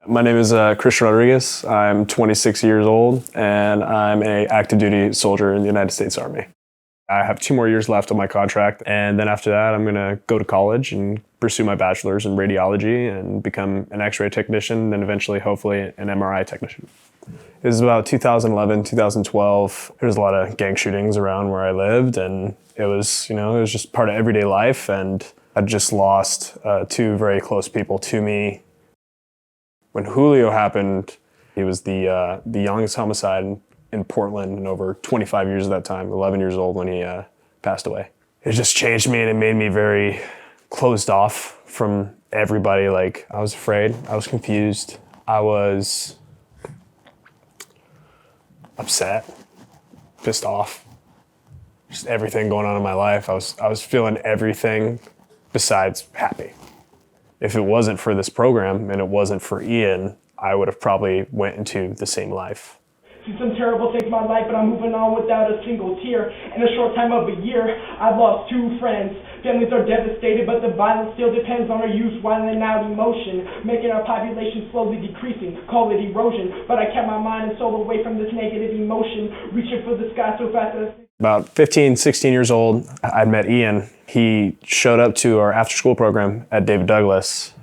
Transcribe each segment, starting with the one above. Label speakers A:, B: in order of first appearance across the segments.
A: My name is Christian Rodriguez. I'm 26 years old, and I'm an active duty soldier in the United States Army. I have 2 more years left on my contract, and then after that, I'm going to go to college and pursue my bachelor's in radiology and become an X-ray technician, then eventually, hopefully, an MRI technician. It was about 2011, 2012. There was a lot of gang shootings around where I lived, and it was just part of everyday life, and I just lost 2 very close people to me. When Julio happened, he was the youngest homicide in Portland in over 25 years at that time, 11 years old when he passed away. It just changed me, and it made me very closed off from everybody. Like, I was afraid, I was confused, I was upset, pissed off. Just everything going on in my life. I was feeling everything besides happy. If it wasn't for this program and it wasn't for Ian, I would have probably went into the same life.
B: See some terrible things in my life, but I'm moving on without a single tear. In a short time of a year, I've lost 2 friends. Families are devastated, but the violence still depends on our youth wilding out emotion, making our population slowly decreasing, call it erosion. But I kept my mind and soul away from this negative emotion, reaching for the sky so fast that
A: About 15, 16 years old, I'd met Ian. He showed up to our after-school program at David Douglas.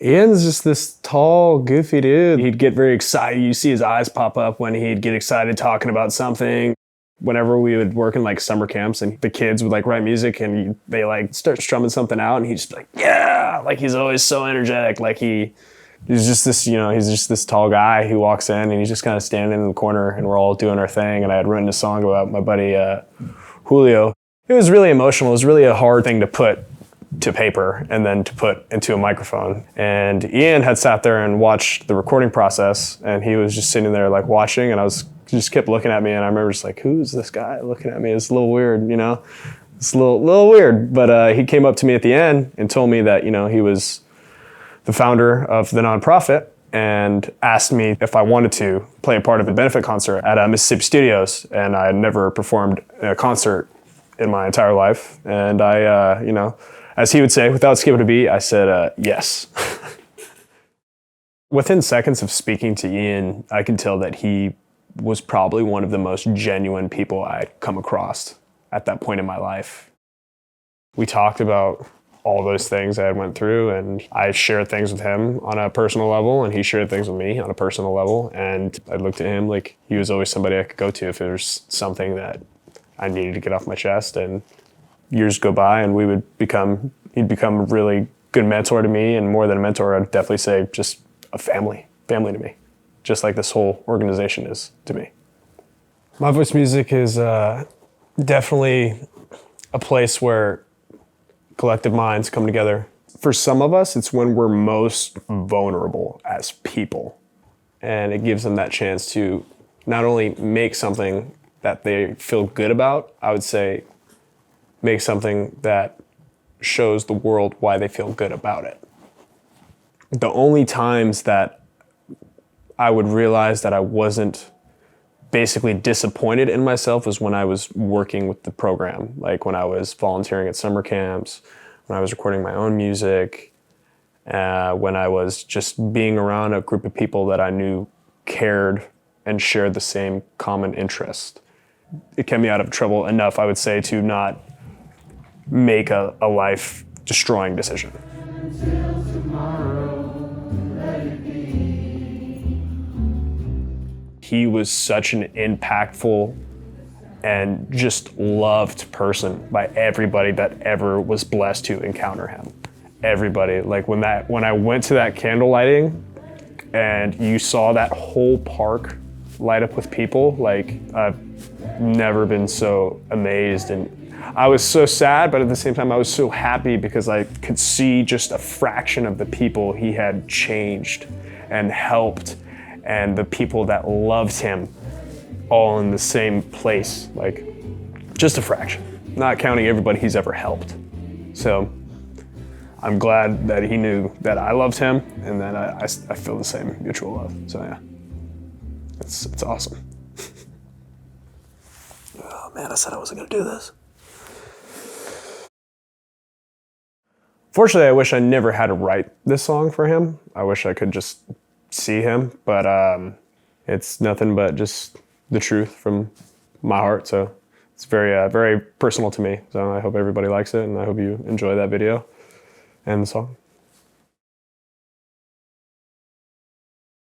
A: Ian's just this tall, goofy dude. He'd get very excited. You see his eyes pop up when he'd get excited talking about something. Whenever we would work in like summer camps and the kids would like write music and they like start strumming something out and he's just like, yeah, like he's always so energetic. Like he's just this, he's just this tall guy who walks in and he's just kind of standing in the corner and we're all doing our thing. And I had written a song about my buddy Julio. It was really emotional. It was really a hard thing to put to paper and then to put into a microphone. And Ian had sat there and watched the recording process and he was just sitting there like watching and just kept looking at me and I remember just like, who's this guy looking at me? It's a little weird, It's a little weird. But he came up to me at the end and told me that, he was the founder of the nonprofit and asked me if I wanted to play a part of a benefit concert at Mississippi Studios. And I had never performed a concert in my entire life. And I, as he would say, without skipping a beat, I said, yes. Within seconds of speaking to Ian, I could tell that he was probably one of the most genuine people I'd come across at that point in my life. We talked about all those things I had went through, and I shared things with him on a personal level, and he shared things with me on a personal level. And I looked at him like he was always somebody I could go to if there was something that I needed to get off my chest. And years go by and he'd become a really good mentor to me, and more than a mentor, I'd definitely say just a family to me, just like this whole organization is to me. My Voice Music is definitely a place where collective minds come together. For some of us, it's when we're most vulnerable as people, and it gives them that chance to not only make something that they feel good about, I would say make something that shows the world why they feel good about it. The only times that I would realize that I wasn't basically disappointed in myself was when I was working with the program, like when I was volunteering at summer camps, when I was recording my own music, when I was just being around a group of people that I knew cared and shared the same common interest. It kept me out of trouble enough, I would say, to not make a life-destroying decision. He was such an impactful and just loved person by everybody that ever was blessed to encounter him. Everybody, like when I went to that candle lighting and you saw that whole park light up with people, like I've never been so amazed. And I was so sad, but at the same time I was so happy because I could see just a fraction of the people he had changed and helped, and the people that loved him all in the same place, like just a fraction, not counting everybody he's ever helped. So I'm glad that he knew that I loved him and that I feel the same mutual love. So yeah, it's awesome. Oh man, I said I wasn't gonna do this. Fortunately, I wish I never had to write this song for him. I wish I could just see him, but it's nothing but just the truth from my heart. So it's very personal to me. So I hope everybody likes it, and I hope you enjoy that video and the song.